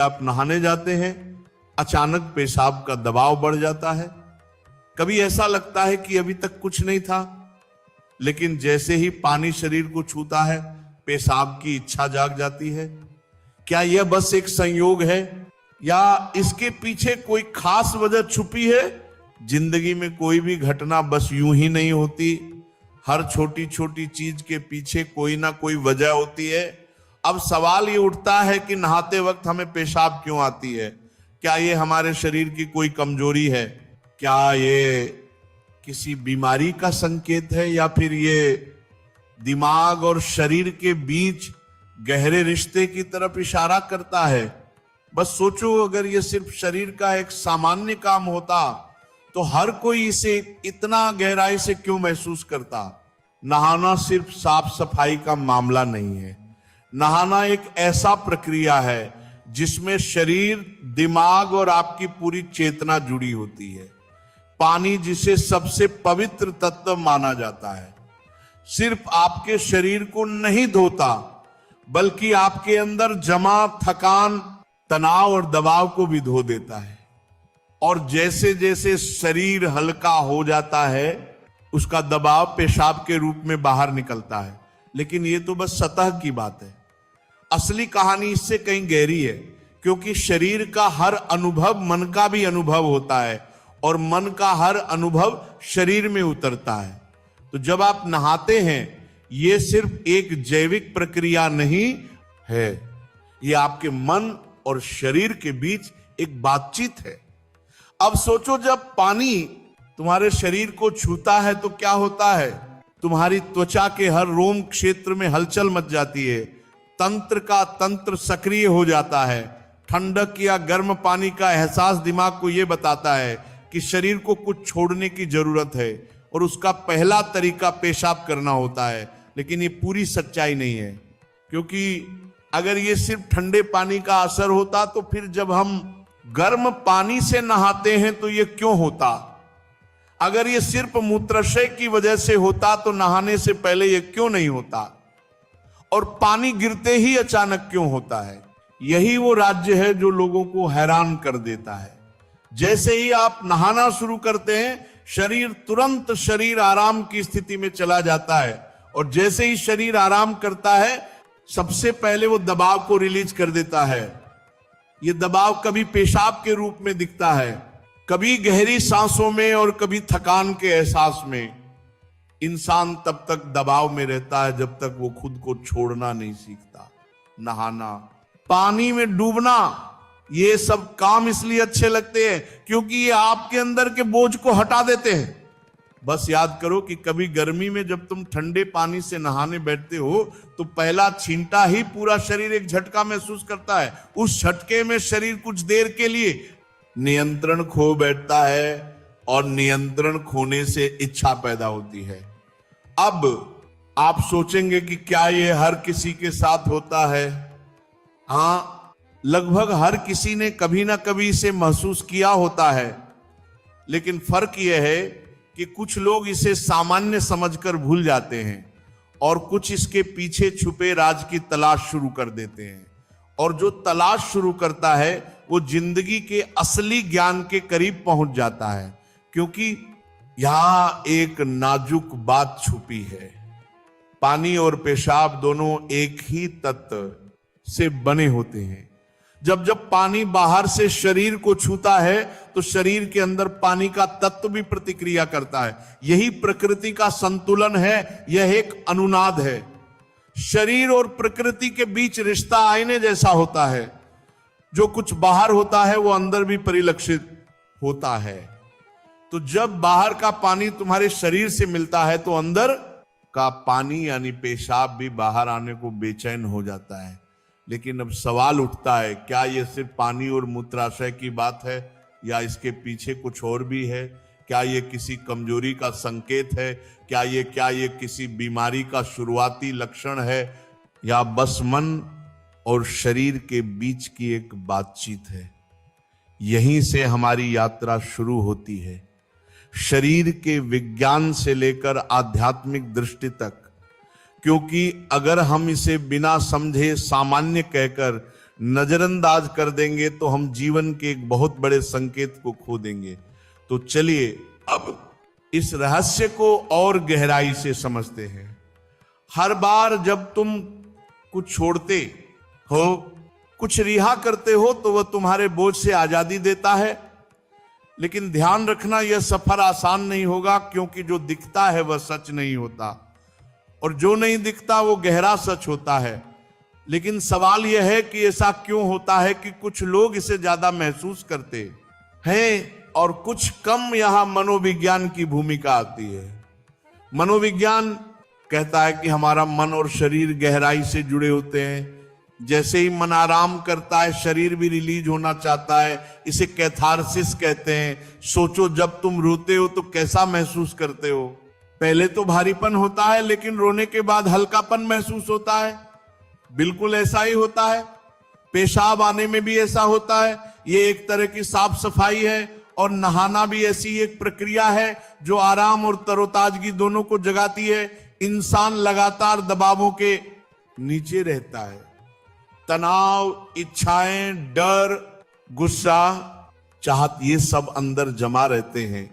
आप नहाने जाते हैं, अचानक पेशाब का दबाव बढ़ जाता है। कभी ऐसा लगता है कि अभी तक कुछ नहीं था, लेकिन जैसे ही पानी शरीर को छूता है पेशाब की इच्छा जाग जाती है। क्या यह बस एक संयोग है या इसके पीछे कोई खास वजह छुपी है? जिंदगी में कोई भी घटना बस यूं ही नहीं होती, हर छोटी छोटी चीज के पीछे कोई ना कोई वजह होती है। अब सवाल ये उठता है कि नहाते वक्त हमें पेशाब क्यों आती है? क्या ये हमारे शरीर की कोई कमजोरी है? क्या ये किसी बीमारी का संकेत है या फिर ये दिमाग और शरीर के बीच गहरे रिश्ते की तरफ इशारा करता है? बस सोचो, अगर ये सिर्फ शरीर का एक सामान्य काम होता तो हर कोई इसे इतना गहराई से क्यों महसूस करता? नहाना सिर्फ साफ सफाई का मामला नहीं है। नहाना एक ऐसा प्रक्रिया है जिसमें शरीर, दिमाग और आपकी पूरी चेतना जुड़ी होती है। पानी, जिसे सबसे पवित्र तत्व माना जाता है, सिर्फ आपके शरीर को नहीं धोता बल्कि आपके अंदर जमा थकान, तनाव और दबाव को भी धो देता है। और जैसे जैसे शरीर हल्का हो जाता है उसका दबाव पेशाब के रूप में बाहर निकलता है। लेकिन ये तो बस सतह की बात है। असली कहानी इससे कहीं गहरी है, क्योंकि शरीर का हर अनुभव मन का भी अनुभव होता है और मन का हर अनुभव शरीर में उतरता है। तो जब आप नहाते हैं, ये सिर्फ एक जैविक प्रक्रिया नहीं है, ये आपके मन और शरीर के बीच एक बातचीत है। अब सोचो, जब पानी तुम्हारे शरीर को छूता है तो क्या होता है? तुम्हारी त्वचा के हर रोम क्षेत्र में हलचल मच जाती है, तंत्र का तंत्र सक्रिय हो जाता है। ठंडक या गर्म पानी का एहसास दिमाग को यह बताता है कि शरीर को कुछ छोड़ने की जरूरत है और उसका पहला तरीका पेशाब करना होता है। लेकिन ये पूरी सच्चाई नहीं है, क्योंकि अगर ये सिर्फ ठंडे पानी का असर होता तो फिर जब हम गर्म पानी से नहाते हैं तो ये क्यों होता? अगर ये सिर्फ मूत्राशय की वजह से होता तो नहाने से पहले ये क्यों नहीं होता? और पानी गिरते ही अचानक क्यों होता है? यही वो राज्य है जो लोगों को हैरान कर देता है। जैसे ही आप नहाना शुरू करते हैं, शरीर आराम की स्थिति में चला जाता है। और जैसे ही शरीर आराम करता है, सबसे पहले वो दबाव को रिलीज कर देता है। ये दबाव कभी पेशाब के रूप में दिखता है, कभी गहरी सांसों में और कभी थकान के एहसास में। इंसान तब तक दबाव में रहता है जब तक वो खुद को छोड़ना नहीं सीखता। नहाना, पानी में डूबना, ये सब काम इसलिए अच्छे लगते हैं क्योंकि ये आपके अंदर के बोझ को हटा देते हैं। बस याद करो कि कभी गर्मी में जब तुम ठंडे पानी से नहाने बैठते हो तो पहला छींटा ही पूरा शरीर एक झटका महसूस करता है। उस झटके में शरीर कुछ देर के लिए नियंत्रण खो बैठता है और नियंत्रण खोने से इच्छा पैदा होती है। अब आप सोचेंगे कि क्या ये हर किसी के साथ होता है? हाँ, लगभग हर किसी ने कभी ना कभी इसे महसूस किया होता है। लेकिन फर्क यह है कि कुछ लोग इसे सामान्य समझकर भूल जाते हैं और कुछ इसके पीछे छुपे राज की तलाश शुरू कर देते हैं। और जो तलाश शुरू करता है वो जिंदगी के असली ज्ञान के करीब पहुंच जाता है, क्योंकि यहां एक नाजुक बात छुपी है। पानी और पेशाब दोनों एक ही तत्व से बने होते हैं। जब जब पानी बाहर से शरीर को छूता है तो शरीर के अंदर पानी का तत्व भी प्रतिक्रिया करता है। यही प्रकृति का संतुलन है, यह एक अनुनाद है। शरीर और प्रकृति के बीच रिश्ता आईने जैसा होता है। जो कुछ बाहर होता है वो अंदर भी परिलक्षित होता है। तो जब बाहर का पानी तुम्हारे शरीर से मिलता है तो अंदर का पानी यानी पेशाब भी बाहर आने को बेचैन हो जाता है। लेकिन अब सवाल उठता है, क्या यह सिर्फ पानी और मूत्राशय की बात है या इसके पीछे कुछ और भी है? क्या यह किसी कमजोरी का संकेत है? क्या ये किसी बीमारी का शुरुआती लक्षण है, या बस मन और शरीर के बीच की एक बातचीत है? यहीं से हमारी यात्रा शुरू होती है, शरीर के विज्ञान से लेकर आध्यात्मिक दृष्टि तक। क्योंकि अगर हम इसे बिना समझे सामान्य कहकर नजरअंदाज कर देंगे तो हम जीवन के एक बहुत बड़े संकेत को खो देंगे। तो चलिए अब इस रहस्य को और गहराई से समझते हैं। हर बार जब तुम कुछ छोड़ते हो, कुछ रिहा करते हो, तो वह तुम्हारे बोझ से आजादी देता है। लेकिन ध्यान रखना, यह सफर आसान नहीं होगा, क्योंकि जो दिखता है वह सच नहीं होता और जो नहीं दिखता वो गहरा सच होता है। लेकिन सवाल यह है कि ऐसा क्यों होता है कि कुछ लोग इसे ज्यादा महसूस करते हैं और कुछ कम। यहां मनोविज्ञान की भूमिका आती है। मनोविज्ञान कहता है कि हमारा मन और शरीर गहराई से जुड़े होते हैं। जैसे ही मन आराम करता है, शरीर भी रिलीज होना चाहता है। इसे कैथारसिस कहते हैं। सोचो, जब तुम रोते हो तो कैसा महसूस करते हो? पहले तो भारीपन होता है, लेकिन रोने के बाद हल्कापन महसूस होता है। बिल्कुल ऐसा ही होता है। पेशाब आने में भी ऐसा होता है। ये एक तरह की साफ सफाई है और नहाना भी ऐसी एक प्रक्रिया है जो आराम और तरोताजगी दोनों को जगाती है। इंसान लगातार दबावों के नीचे रहता है। तनाव, इच्छाएं, डर, गुस्सा, चाहत, ये सब अंदर जमा रहते हैं।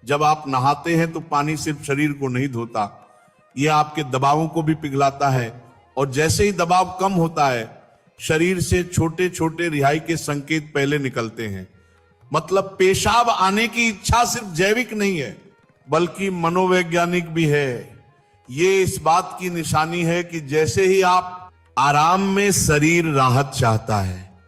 जब आप नहाते हैं तो पानी सिर्फ शरीर को नहीं धोता, ये आपके दबावों को भी पिघलाता है। और जैसे ही दबाव कम होता है, शरीर से छोटे छोटे रिहाई के संकेत पहले निकलते हैं। मतलब पेशाब आने की इच्छा सिर्फ जैविक नहीं है, बल्कि मनोवैज्ञानिक भी है। ये इस बात की निशानी है कि जैसे ही आप आराम में, शरीर राहत चाहता है।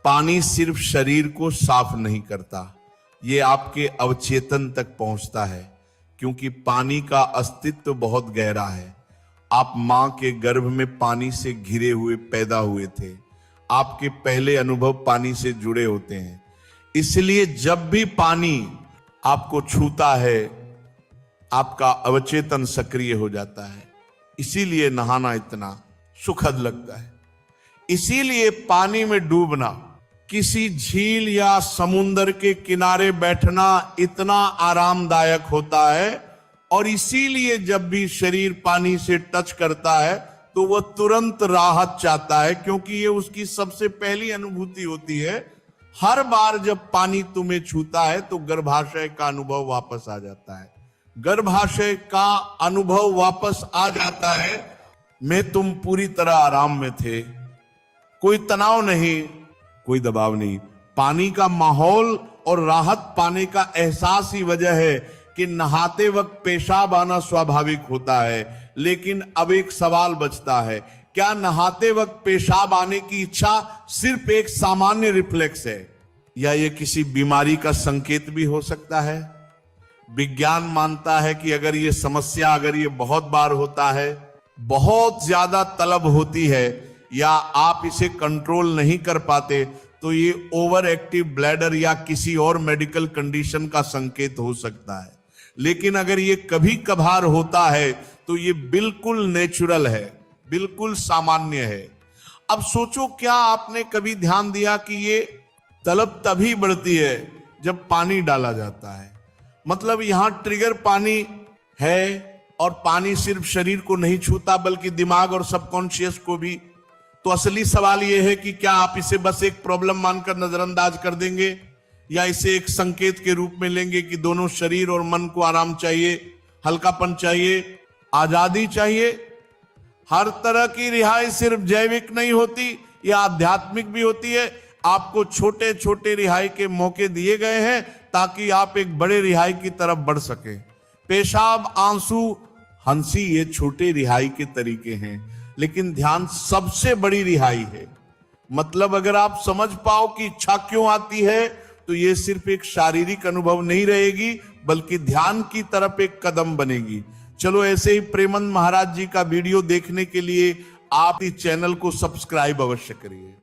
पानी सिर्फ शरीर को साफ नहीं करता, ये आपके अवचेतन तक पहुंचता है, क्योंकि पानी का अस्तित्व बहुत गहरा है। आप मां के गर्भ में पानी से घिरे हुए पैदा हुए थे। आपके पहले अनुभव पानी से जुड़े होते हैं। इसलिए जब भी पानी आपको छूता है, आपका अवचेतन सक्रिय हो जाता है। इसीलिए नहाना इतना सुखद लगता है। इसीलिए पानी में डूबना, किसी झील या समुद्र के किनारे बैठना इतना आरामदायक होता है। और इसीलिए जब भी शरीर पानी से टच करता है तो वह तुरंत राहत चाहता है, क्योंकि ये उसकी सबसे पहली अनुभूति होती है। हर बार जब पानी तुम्हें छूता है तो गर्भाशय का अनुभव वापस आ जाता है। गर्भाशय का अनुभव वापस आ जाता है में तुम पूरी तरह आराम में थे। कोई तनाव नहीं, कोई दबाव नहीं। पानी का माहौल और राहत पाने का एहसास ही वजह है कि नहाते वक्त पेशाब आना स्वाभाविक होता है। लेकिन अब एक सवाल बचता है, क्या नहाते वक्त पेशाब आने की इच्छा सिर्फ एक सामान्य रिफ्लेक्स है, या ये किसी बीमारी का संकेत भी हो सकता है? विज्ञान मानता है कि अगर ये समस्या, अगर ये बहुत बार होता है, बहुत ज्यादा तलब होती है, या आप इसे कंट्रोल नहीं कर पाते, तो ये ओवर एक्टिव ब्लैडर या किसी और मेडिकल कंडीशन का संकेत हो सकता है। लेकिन अगर ये कभी कभार होता है तो ये बिल्कुल नेचुरल है, बिल्कुल सामान्य है। अब सोचो, क्या आपने कभी ध्यान दिया कि ये तलब तभी बढ़ती है जब पानी डाला जाता है? मतलब यहां ट्रिगर पानी है, और पानी सिर्फ शरीर को नहीं छूता बल्कि दिमाग और सबकॉन्शियस को भी। तो असली सवाल यह है कि क्या आप इसे बस एक प्रॉब्लम मानकर नजरअंदाज कर देंगे, या इसे एक संकेत के रूप में लेंगे कि दोनों शरीर और मन को आराम चाहिए, हल्कापन चाहिए, आजादी चाहिए। हर तरह की रिहाई सिर्फ जैविक नहीं होती, यह आध्यात्मिक भी होती है। आपको छोटे छोटे रिहाई के मौके दिए गए हैं ताकि आप एक बड़े रिहाई की तरफ बढ़ सके। पेशाब, आंसू, हंसी, ये छोटे रिहाई के तरीके हैं, लेकिन ध्यान सबसे बड़ी रिहाई है। मतलब अगर आप समझ पाओ कि इच्छा क्यों आती है, तो ये सिर्फ एक शारीरिक अनुभव नहीं रहेगी, बल्कि ध्यान की तरफ एक कदम बनेगी। चलो, ऐसे ही प्रेमानंद महाराज जी का वीडियो देखने के लिए आप इस चैनल को सब्सक्राइब अवश्य करिए।